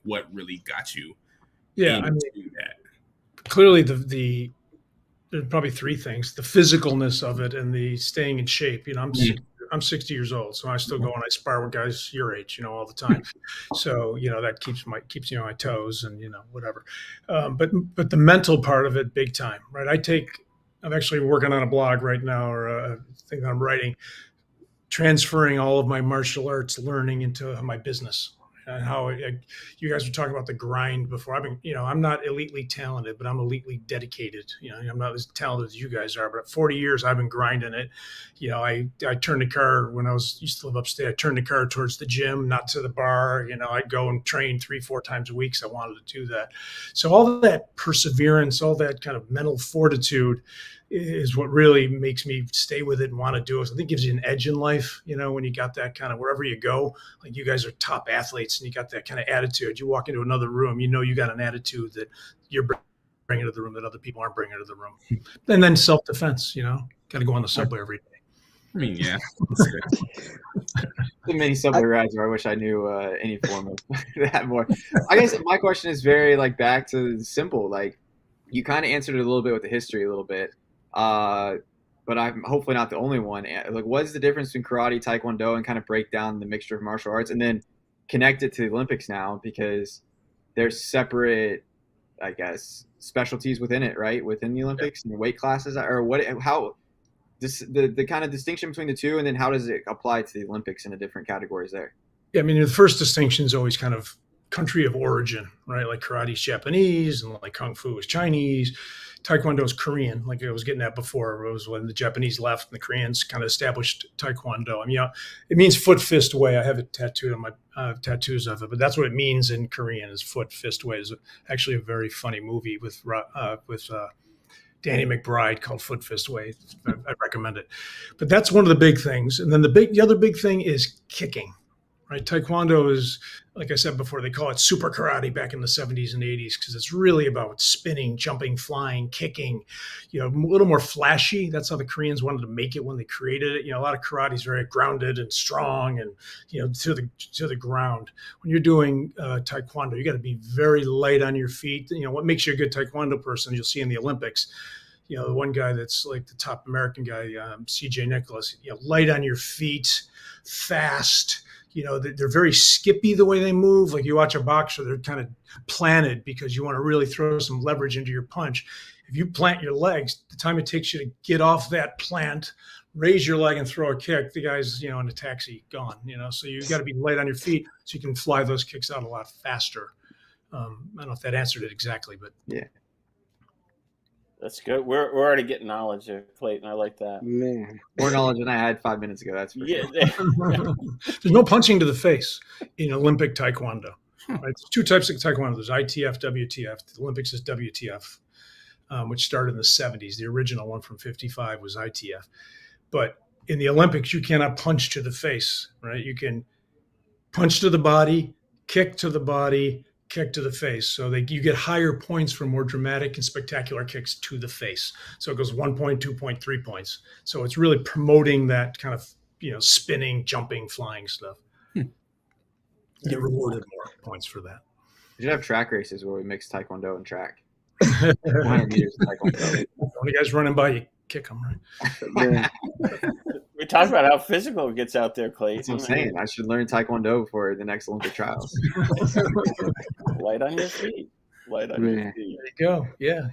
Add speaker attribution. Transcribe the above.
Speaker 1: what really got you
Speaker 2: into
Speaker 1: that?
Speaker 2: Clearly there's probably three things: the physicalness of it and the staying in shape. I'm 60 years old, so I still go and I spar with guys your age, all the time. So, that keeps me on my toes and, whatever. But the mental part of it, big time, right? I'm actually working on a blog right now, or a thing that I'm writing, transferring all of my martial arts learning into my business. And how you guys were talking about the grind before. I'm not elitely talented, but I'm elitely dedicated. I'm not as talented as you guys are, but 40 years I've been grinding it. I turned the car when I used to live upstate. I turned the car towards the gym, not to the bar. I'd go and train 3-4 times a week. So I wanted to do that. So all of that perseverance, all that kind of mental fortitude is what really makes me stay with it and want to do it. So I think it gives you an edge in life, when you got that kind of, wherever you go, like you guys are top athletes and you got that kind of attitude. You walk into another room, you got an attitude that you're bringing to the room that other people aren't bringing to the room. And then self-defense, got to go on the subway every day.
Speaker 1: I mean, yeah.
Speaker 3: Too many subway rides where I wish I knew any form of that more. I guess my question is very back to simple. You kind of answered it a little bit with the history a little bit. But I'm hopefully not the only one. What's the difference between karate, taekwondo, and kind of break down the mixture of martial arts and then connect it to the Olympics now, because there's separate, I guess, specialties within it, right? Within the Olympics and weight classes, or the kind of distinction between the two, and then how does it apply to the Olympics in the different categories there?
Speaker 2: Yeah, I mean, the first distinction is always kind of country of origin, right? Like karate's Japanese and like kung fu is Chinese. Taekwondo is Korean, like I was getting at before. It was when the Japanese left and the Koreans kind of established Taekwondo. I mean, it means foot, fist, way. I have it tattooed on my tattoos of it, but that's what it means in Korean is foot, fist, way. It's actually a very funny movie with Danny McBride called Foot, Fist, Way. I recommend it. But that's one of the big things. And then the other big thing is kicking. Right? Taekwondo is, like I said before, they call it super karate back in the 70s and 80s because it's really about spinning, jumping, flying, kicking, a little more flashy. That's how the Koreans wanted to make it when they created it. A lot of karate is very grounded and strong and, to the ground. When you're doing Taekwondo, you got to be very light on your feet. What makes you a good Taekwondo person, you'll see in the Olympics. The one guy that's like the top American guy, CJ Nicholas, light on your feet, fast. They're very skippy the way they move. Like you watch a boxer, they're kind of planted because you want to really throw some leverage into your punch. If you plant your legs, the time it takes you to get off that plant, raise your leg and throw a kick, the guy's, in a taxi gone, so you got to be light on your feet so you can fly those kicks out a lot faster. I don't know if that answered it exactly, but
Speaker 3: yeah.
Speaker 4: That's good. We're already getting knowledge of Clayton. I like that.
Speaker 3: Man, more knowledge than I had 5 minutes ago. That's for sure.
Speaker 2: There's no punching to the face in Olympic Taekwondo. Right? There's two types of Taekwondo. There's ITF, WTF. The Olympics is WTF, which started in the 70s. The original one from 55 was ITF. But in the Olympics, you cannot punch to the face. Right? You can punch to the body, kick to the body, kick to the face. So you get higher points for more dramatic and spectacular kicks to the face. So it goes 1 point, 2 point, 3 points. So it's really promoting that kind of, spinning, jumping, flying stuff. You get rewarded more points for that.
Speaker 3: We should have track races where we mix Taekwondo and track. 100 meters of Taekwondo.
Speaker 2: When the guy's running by, you kick them, right?
Speaker 4: We talked about how physical it gets out there, Clayton.
Speaker 3: That's what I'm saying. I should learn Taekwondo for the next Olympic trials.
Speaker 4: Light on your feet. Light on your feet.
Speaker 2: There you go. Yeah.